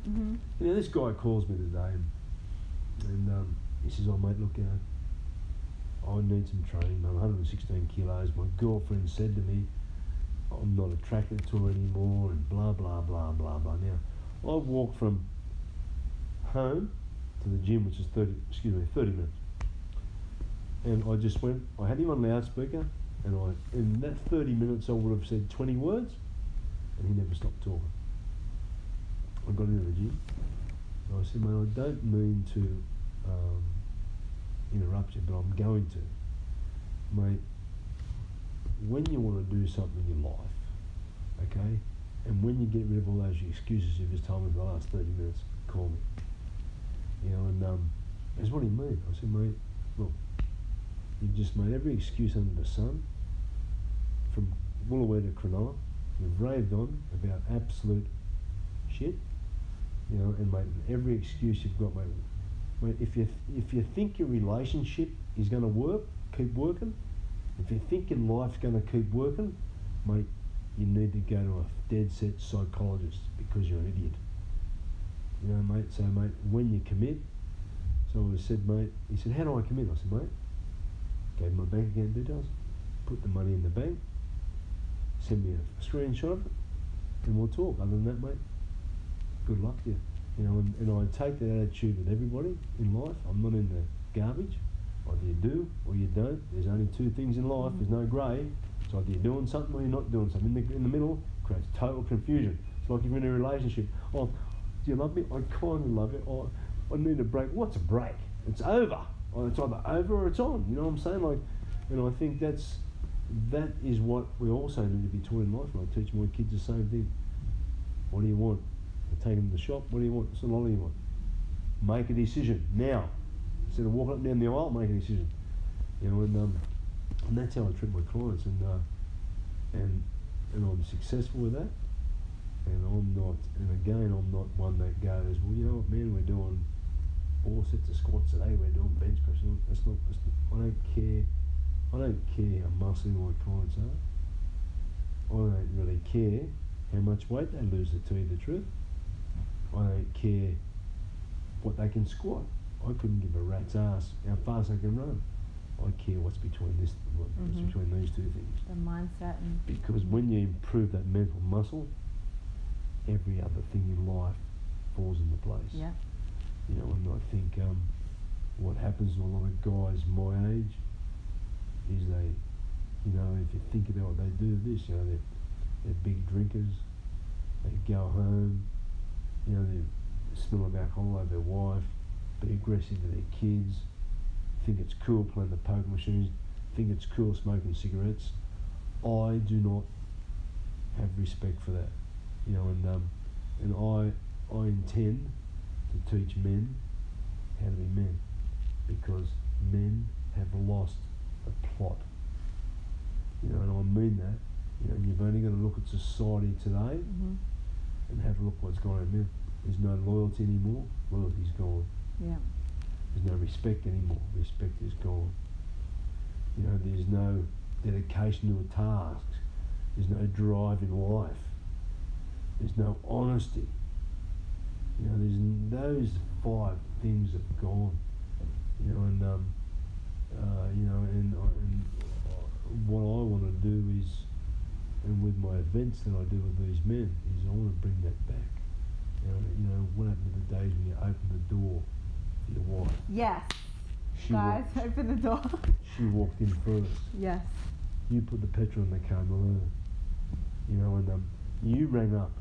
You know, this guy calls me today, and he says, "Oh, mate, look, I need some training. I'm 116 kilos. My girlfriend said to me, I'm not attracted to her anymore," and blah, blah, blah, blah, blah. Now, I walked from home to the gym, which is 30 minutes. And I just went, I had him on loudspeaker, and in that 30 minutes I would have said 20 words, and he never stopped talking. I got into the gym, and I said, "Mate, I don't mean to interrupt you, but I'm going to. Mate, when you want to do something in your life, okay, and when you get rid of all those excuses you've just told me for the last 30 minutes, call me." You know, and that's what he mean. I said, "Mate, look, you've just made every excuse under the sun, from Woolawee to Cronulla. You've raved on about absolute shit, you know, and mate, every excuse you've got, mate. Mate, if you think your relationship is going to work, keep working. If you think your life's going to keep working, mate, you need to go to a dead set psychologist, because you're an idiot. You know, mate. So, mate, when you commit," so I said, "Mate," he said, "How do I commit?" I said, "Mate," gave him my bank account details, put the money in the bank, send me a screenshot of it, and we'll talk. Other than that, mate, good luck to you. You know, and I take that attitude with everybody in life. I'm not in the garbage. Either you do or you don't. There's only two things in life. There's no grey. It's either you're doing something or you're not doing something. In the middle creates total confusion. It's like if you're in a relationship. Oh, do you love me? I kind of love you. Oh, I need a break. What's a break? It's over. Oh, it's either over or it's on. You know what I'm saying? Like, and I think that is what we also need to be taught in life. And I teach my kids the same thing. What do you want? I take them to the shop. What do you want? What do you want? Make a decision now. Instead of walking up and down the aisle, make a decision. You know, and that's how I treat my clients, and I'm successful with that. And I'm not one that goes, well, you know what, man, we're doing 4 sets of squats today, we're doing bench press. That's not. I don't care. I don't care how muscly my clients are. I don't really care how much weight they lose, to tell you the truth. I don't care what they can squat. I couldn't give a rat's ass how fast they can run. I care what's between between these two things. The mindset. Because when you improve that mental muscle, every other thing in life falls into place. Yeah. You know, and I think what happens to a lot of guys my age is they, you know, if you think about what they do, you know, they're big drinkers. They go home, you know, they smell of alcohol over their wife, be aggressive to their kids, think it's cool playing the poker machines, think it's cool smoking cigarettes. I do not have respect for that, you know, and I intend to teach men how to be men, because men have lost the plot, you know, and I mean that. You know, you've only got to look at society today and have a look what's going on. There's no loyalty anymore. Loyalty's gone. Yeah. There's no respect anymore. Respect is gone. You know, there's no dedication to a task. There's no drive in life. There's no honesty. You know, those 5 things have gone. You know, and you know, and what I want to do is, and with my events that I do with these men, is I want to bring that back. You know, what happened to the days when you opened the door for your wife? Yes. Guys, open the door. She walked in first. Yes. You put the petrol in the car, not her. You know, and you rang up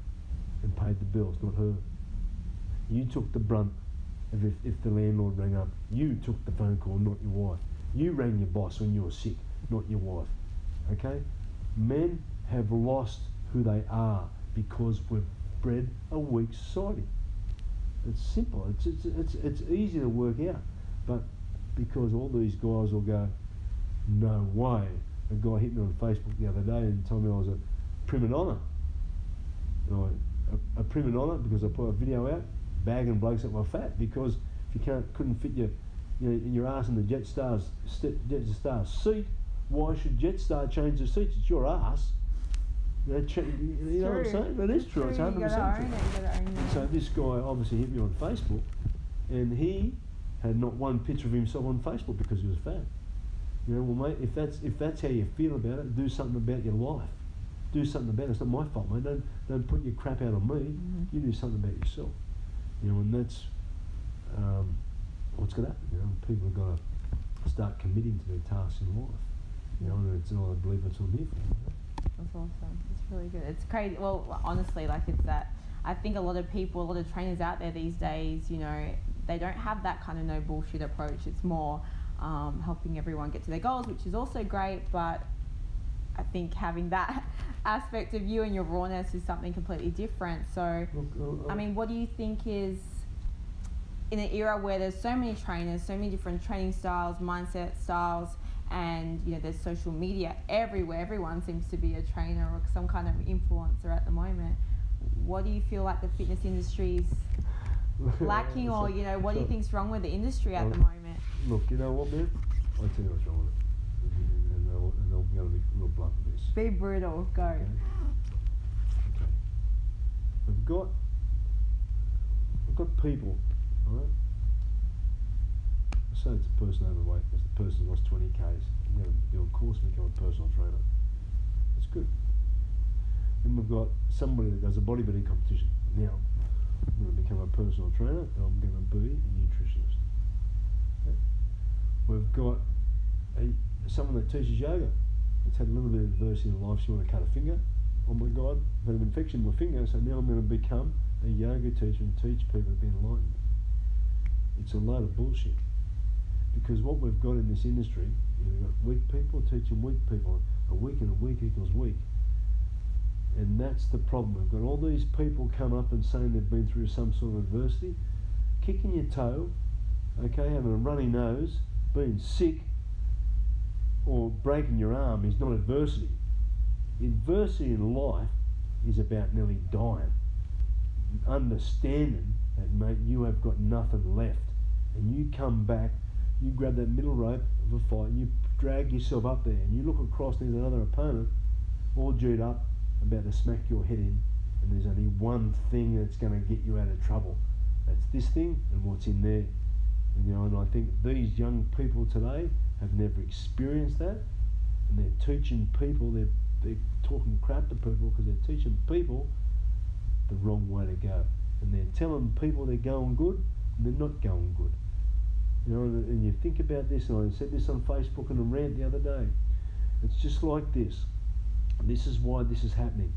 and paid the bills, not her. You took the brunt of if the landlord rang up. You took the phone call, not your wife. You rang your boss when you were sick, not your wife. Okay? Men have lost who they are because we've bred a weak society. It's simple. It's easy to work out, but because all these guys will go, no way. A guy hit me on Facebook the other day and told me I was a prima donna. A prima donna because I put a video out bagging blokes that were fat, because if you couldn't fit your ass in the Jetstar seat, why should Jetstar change the seats? It's your ass. You know what I'm saying? That is true. It's 100% true. So this guy obviously hit me on Facebook, and he had not one picture of himself on Facebook because he was fat. You know, well, mate, if that's how you feel about it, do something about your life. Do something about it. It's not my fault, mate. Don't put your crap out on me. You do something about yourself. You know, and that's what's going to happen. You know, people have got to start committing to their tasks in life. You know, and it's all I believe it's all here for. That's awesome. It's really good. It's crazy. Well, honestly, like, it's that I think a lot of people, a lot of trainers out there these days, you know, they don't have that kind of no bullshit approach. It's more helping everyone get to their goals, which is also great, but I think having that aspect of you and your rawness is something completely different. So, I mean, what do you think is, in an era where there's so many trainers, so many different training styles, mindset styles, and, you know, there's social media everywhere, everyone seems to be a trainer or some kind of influencer at the moment, what do you feel like the fitness industry is lacking, or, you know, what do you think's wrong with the industry at the moment? Look, you know what, man? I'll tell you what's wrong with it. And I'm going to be real blunt with this. Be brutal. Go. Okay. I've got people, all right? Say it's a person overweight, because the person lost 20 Ks. I'm going to do a course and become a personal trainer. That's good. Then we've got somebody that does a bodybuilding competition. Now, I'm going to become a personal trainer, and I'm going to be a nutritionist. Okay? We've got someone that teaches yoga. It's had a little bit of adversity in life. She wanted to cut a finger. Oh my God, I've had an infection in my finger, so now I'm going to become a yoga teacher and teach people to be enlightened. It's a load of bullshit. Because what we've got in this industry is we've got weak people teaching weak people. A week and a week equals weak. And that's the problem. We've got all these people come up and saying they've been through some sort of adversity, kicking your toe, okay, having a runny nose, being sick, or breaking your arm is not adversity. Adversity in life is about nearly dying. Understanding that, mate, you have got nothing left. And you come back, you grab that middle rope of a fight, and you drag yourself up there, and you look across, and there's another opponent, all G'd up, about to smack your head in, and there's only one thing that's going to get you out of trouble. That's this thing and what's in there. And, you know, and I think these young people today have never experienced that, and they're teaching people, they're talking crap to people because they're teaching people the wrong way to go. And they're telling people they're going good, and they're not going good. You know, and you think about this, and I said this on Facebook in a rant the other day. It's just like this. This is why this is happening.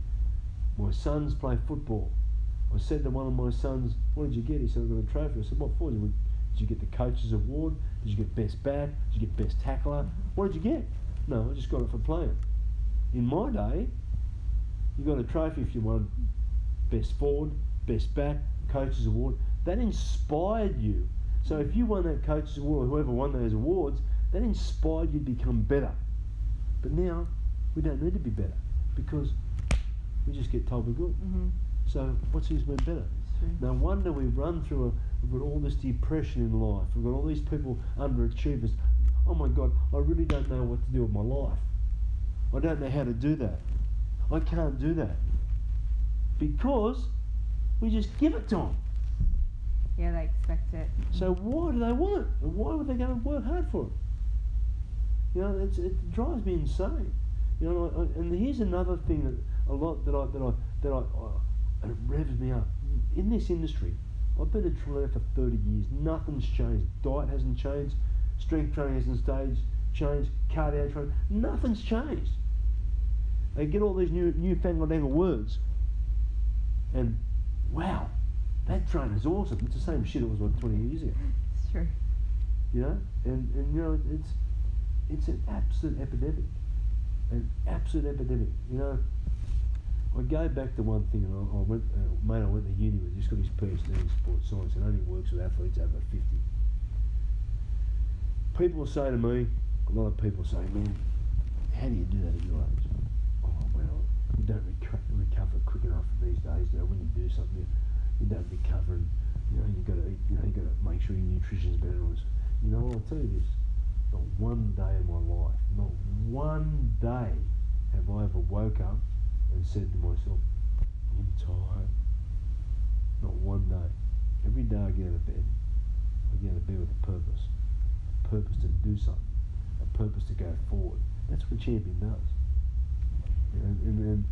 My sons play football. I said to one of my sons, what did you get? He said, I got a trophy. I said, what for? Did you get the coach's award? Did you get best back? Did you get best tackler? What did you get? No, I just got it for playing. In my day, you got a trophy if you won best forward, best back, coach's award. That inspired you. So if you won that coach's award, or whoever won those awards, that inspired you to become better. But now, we don't need to be better because we just get told we're good. Mm-hmm. So what's who's been better? No wonder we've run through we've got all this depression in life. We've got all these people underachievers. Oh my God, I really don't know what to do with my life. I don't know how to do that. I can't do that. Because we just give it to them. Yeah, they expect it. So why do they want it? And why would they go and work hard for it? You know, it drives me insane. You know, and here's another thing that it revs me up. In this industry, I've been a trainer for 30 years. Nothing's changed. Diet hasn't changed. Strength training hasn't changed. Cardio training, nothing's changed. They get all these newfangled angle words, and wow, that trainer's awesome. It's the same shit it was 20 years ago. It's true. You know, and you know, it's an absolute epidemic. An absolute epidemic. You know, I go back to one thing, and I went to uni with, just got his PhD in sports science and only works with athletes over 50. People say to me, a lot of people say, man, how do you do that at your age? Oh, well, you don't recover quick enough these days. You know, when you do something, you don't recover, and you know, you got to eat, you know, you got to make sure your nutrition's better. You know, I'll tell you this, not one day in my life, not one day have I ever woke up and said to myself, I'm tired. Not one day. Every day I get out of bed, I get out of bed with a purpose. A purpose to do something. A purpose to go forward. That's what a champion does. And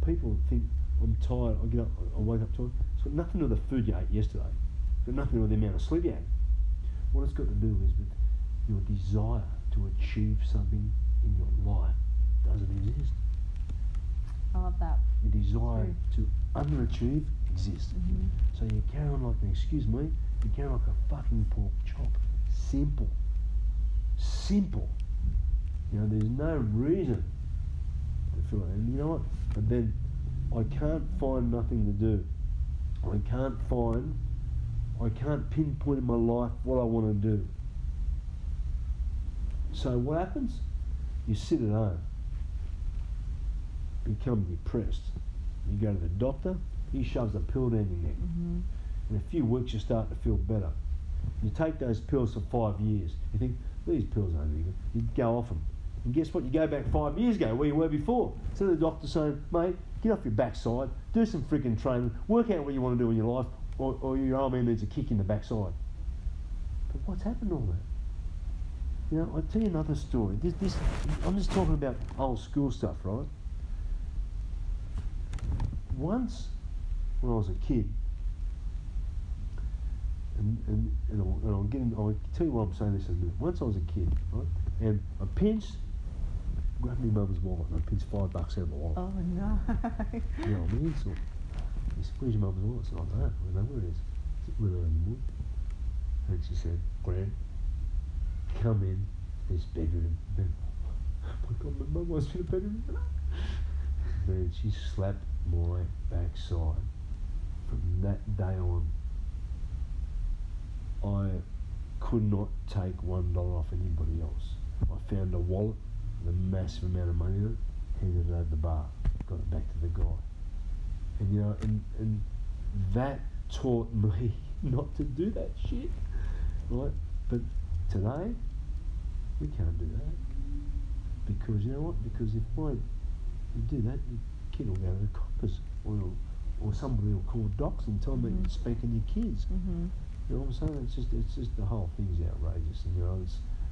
people think, I'm tired, I get up, I wake up tired. It's got nothing to do with the food you ate yesterday. It's got nothing to do with the amount of sleep you had. What it's got to do is with your desire to achieve something in your life doesn't exist. I love that. Your desire to underachieve exists. Mm-hmm. So you carry on like, excuse me, you carry on like a fucking pork chop. Simple. Simple. You know, there's no reason to feel it. And you know what? But then I can't find nothing to do. I can't pinpoint in my life what I want to do. So what happens? You sit at home, become depressed. You go to the doctor, he shoves a pill down your neck. Mm-hmm. In a few weeks you start to feel better. You take those pills for 5 years. You think, these pills aren't any good. You go off them. And guess what? You go back 5 years ago where you were before. So the doctor's saying, mate, get off your backside, do some freaking training, work out what you want to do in your life, or your old man needs a kick in the backside. But what's happened to all that? You know, I'll tell you another story. I'm just talking about old school stuff, right? Once, when I was a kid, I'll tell you why I'm saying this in a minute. Once I was a kid, right, and I grabbed my mother's wallet and I pinched $5 out of the wallet. Oh no. You know what I mean? So he said, "Where's your mother's wallet?" I said, "I don't know. I don't know where it is." I said, "Where are you?" And she said, "Gran, come in this bedroom." Then, oh my God, my mum wants me in the bedroom. Man, she slapped my backside. From that day on, I could not take $1 off anybody else. I found a wallet with a massive amount of money in it, handed it over the bar, got it back to the guy. And you know, and that taught me not to do that shit, right? But today, we can't do that. Because you know what? Because if you do that, your kid will go to the coppers, or somebody will call docs and tell them that you're spanking your kids. Mm-hmm. You know what I'm saying? It's just the whole thing's outrageous, and you know,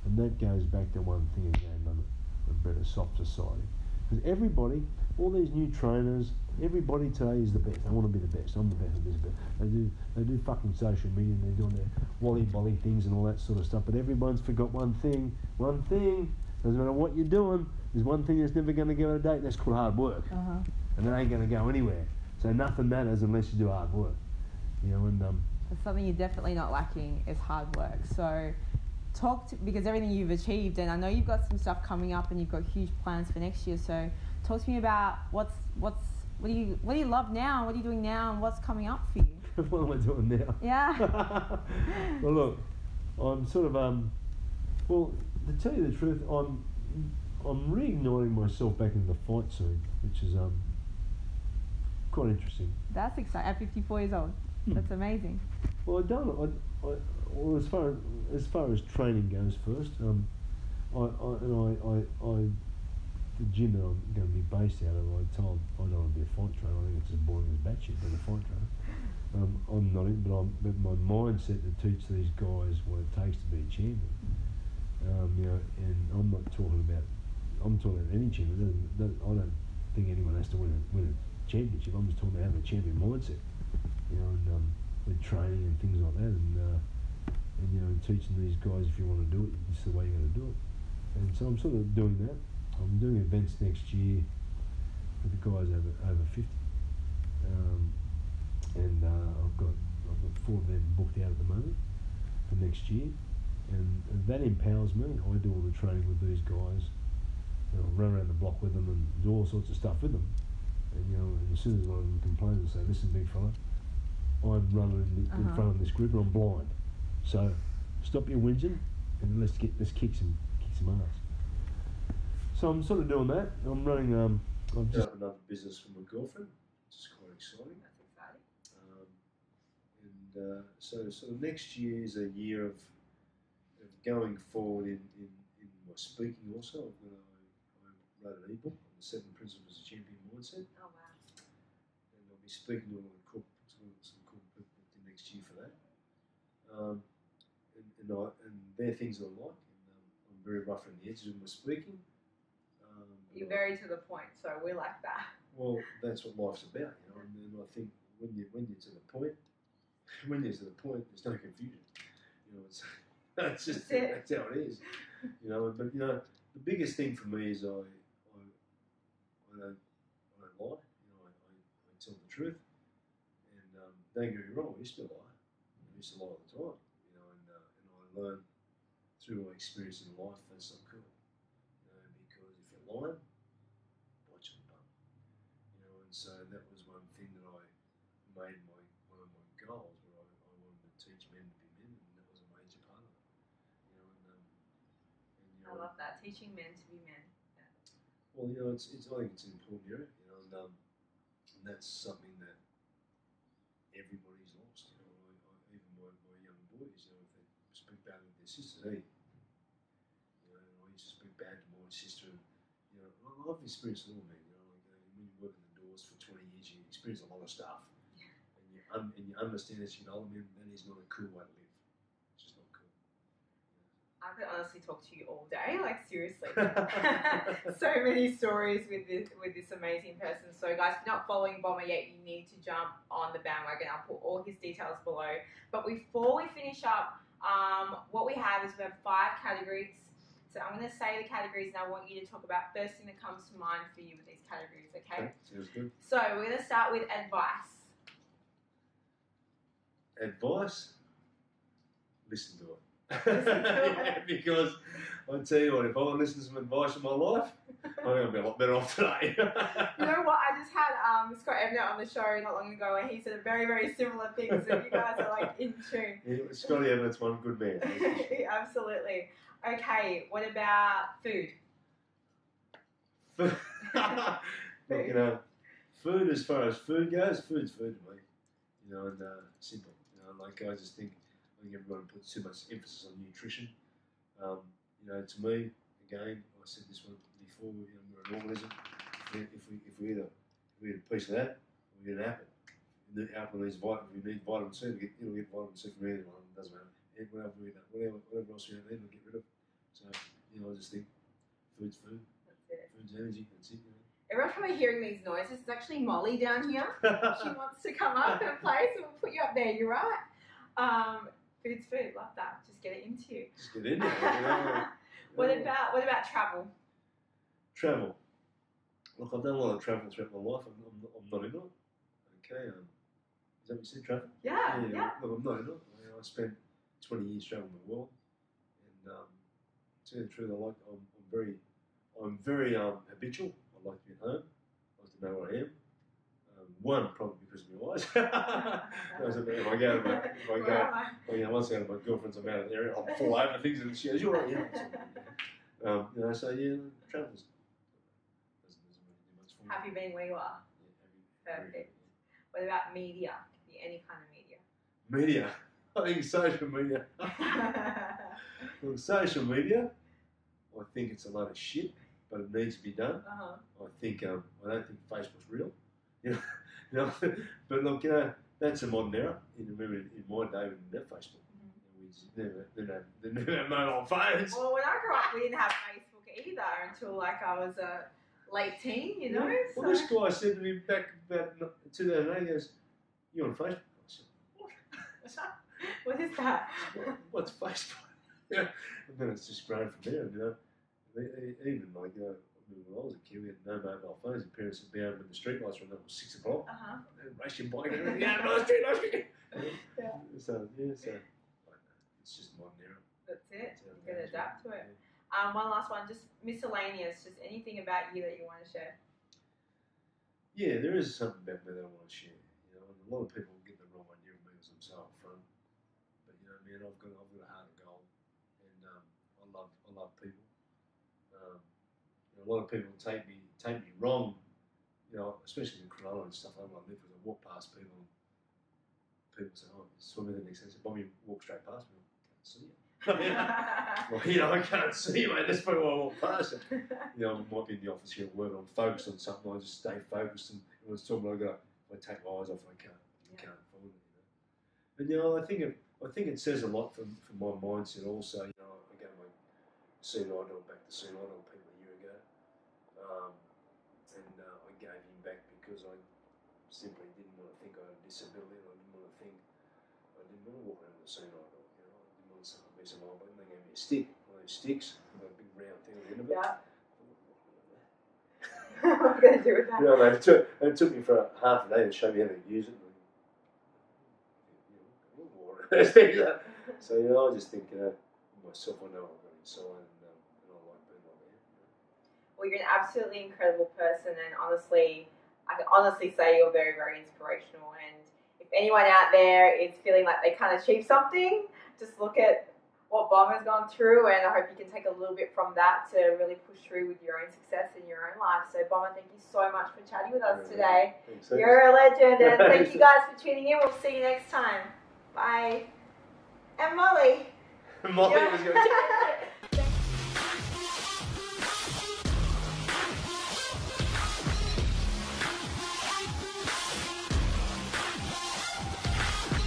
and that goes back to one thing again, on a better soft society. Because everybody, all these new trainers, everybody today is the best. They want to be the best. I'm the best. I'm the best. They do fucking social media, and they're doing their wally-bolly things and all that sort of stuff. But everyone's forgot one thing. One thing. Doesn't matter what you're doing. There's one thing that's never going to go out of date. And that's called hard work. Uh-huh. And it ain't going to go anywhere. So nothing matters unless you do hard work. You know, and It's something you're definitely not lacking is hard work. So because everything you've achieved, and I know you've got some stuff coming up and you've got huge plans for next year. So talk to me about what do you love now? What are you doing now? And what's coming up for you? what am I doing now? Yeah. Well, look, I'm sort of well, to tell you the truth, I'm reigniting myself back into the fight scene, which is quite interesting. That's exciting. At 54 years old. That's amazing. Well, well, as far as training goes, first, the gym that I'm going to be based out of, I don't want to be a fight trainer. I think it's as boring as batshit being a fight trainer. I'm not in, but my mindset to teach these guys what it takes to be a champion. You know, and I'm talking about any champion. I don't think anyone has to win a championship. I'm just talking about having a champion mindset. You know, and with training and things like that, and you know, and teaching these guys, if you want to do it, it's the way you're going to do it. And so I'm sort of doing that. I'm doing events next year with the guys over 50, and I've got 4 of them booked out at the moment for next year, and that empowers me. I do all the training with these guys. You know, run around the block with them and do all sorts of stuff with them. And you know, and as soon as one of them complains and say, "Listen, big fella, I'm running in front of this group and I'm blind. So stop your whinging and let's kick some ass." So I'm sort of doing that. I'm running. I've just another business for my girlfriend, which is quite exciting. That's exciting. So next year is a year of going forward in my speaking. Also, I wrote an eBook on the 7 Principles of Champion Mindset. Oh wow. And I'll be speaking to a lot of some cool people next year for that. And they're things I like, and I'm very rough around the edges with my speaking. You're very to the point, so we like that. Well, that's what life's about, you know. And I think when you're to the point, there's no confusion. You know, it's just that's how it is. You know, but you know, the biggest thing for me is I don't lie. You know, I tell the truth. And don't get me wrong, I used to lie. I used to lie all the time. You know, and I learned through my experience in life that's not cool. You know, because if you're lying, bite you on the bum. You know, and so that was one thing that I made one of my goals, where I wanted to teach men to be men, and that was a major part of it. You know, and you know, I love that, teaching men to be men. Yeah. Well, you know, I think it's an important area. You know, and that's something that everybody's lost. You know, even my young boys, you know, if they speak bad with their sisters, hey, you know, and I used to speak bad to my sister, and you know, I've experienced it all, man. You know, like when you work in the doors for 20 years, you experience a lot of stuff, and you understand as you get older, man, that is not a cool way to live. It's just not cool. I could honestly talk to you all day. Like, seriously. So many stories with this amazing person. So, guys, if you're not following Bomber yet, you need to jump on the bandwagon. I'll put all his details below. But before we finish up, what we have is we have 5 categories. So I'm going to say the categories, and I want you to talk about first thing that comes to mind for you with these categories, okay? Sounds good. So we're going to start with advice. Advice? Listen to it. Listen to it. Yeah, because I'll tell you what, if I listen to some advice in my life, I'm going to be a lot better off today. You know what? I just had Scott Ebner on the show not long ago, and he said very, very similar things. So you guys are like in tune. Yeah, Scotty Evans, one good man. Absolutely. Okay, what about food? Look, you know, food, as far as food goes, food's food to me. You know, and simple. You know, like I just think everyone puts too much emphasis on nutrition. You know, to me, again, I said this one before. You know, we're an organism. If we eat a piece of that, we eat an apple. And the apple needs vitamin. We need vitamin C. It'll get vitamin C from anyone. It doesn't matter. Whatever else we don't need, we'll get rid of. So, you know, I just think food's food. That's it. Food's energy. That's it. You know. Everyone's probably hearing these noises. It's actually Molly down here. She wants to come up and play, so we'll put you up there. You're right. Food's food. Love that. Just get it into you. Just get in there. You know. What about travel? Travel. Look, I've done a lot of travel throughout my life. I'm not in it. Okay. Is that what you said, travel? Yeah. Look, I'm not in it. I spent 20 years traveling the world, and to tell you the truth, I'm very habitual. I like to be at home. I like to know where I am. One, probably because of my eyes. If I go to once I go to my girlfriend's, I'm out of the area, I'll fall over things and she goes, "You're right, yeah." You know, so yeah, travels doesn't really do much for me. Happy being where you are. Yeah, Perfect. What about media? Could be any kind of media. Media. I think social media. Look, social media, I think it's a lot of shit, but it needs to be done. I think I don't think Facebook's real. You know, but look, you know, that's a modern era. Remember, in my day, we didn't have Facebook. We just didn't have mobile phones. Well, when I grew up, we didn't have Facebook either until like I was a late teen, you know. Well, so. This guy said to me back about 2008, he goes, "You on Facebook?" I said, "What?" What is that? What's Facebook? Yeah, and then it's just grown from there. You know, even like when I was a kid, we had no mobile phones. And parents would be out when the street lights were on. It was 6 o'clock. And race your bike and everything. Yeah, no street lights. Yeah. So it's just modern era. That's it. You can adapt to it. Yeah. One last one, just miscellaneous. Just anything about you that you want to share. Yeah, there is something about me that I want to share. You know, and a lot of people get the wrong idea of me because I'm so upfront. But you know, man, I've got a heart of gold, and I love people. A lot of people take me wrong, you know, especially in Cronulla and stuff. I live because I walk past people and people say, "Oh, swim in the next day." So Bobby walk straight past me. I can't see you. Well, you know, I can't see you, mate. That's why I walk past you. You know, I might be in the office here at work and I'm focused on something. I just stay focused, and everyone's talking. I take my eyes off. I can't follow it. You know. And you know, I think it says a lot for my mindset. Also, you know, I go my senile back to senile people. I gave him back because I simply didn't want to think I had a disability, and I didn't want to walk around with a senile dog, you know. I didn't want something to be so old, but they gave me a stick, one of those sticks, with a big round thing at the end of it. Yeah. What am I going to do with that? You know, they took me for half a day to show me how to use it. So, you know, I just think, you know, myself, I know I've got inside, and I like being like that. Well, you're an absolutely incredible person, and honestly, I can honestly say you're very, very inspirational. And if anyone out there is feeling like they can't achieve something, just look at what Bomber's gone through, and I hope you can take a little bit from that to really push through with your own success in your own life. So, Bomber, thank you so much for chatting with us today. Thanks. You're a legend, and thank you guys for tuning in. We'll see you next time. Bye. And Molly. Molly was going to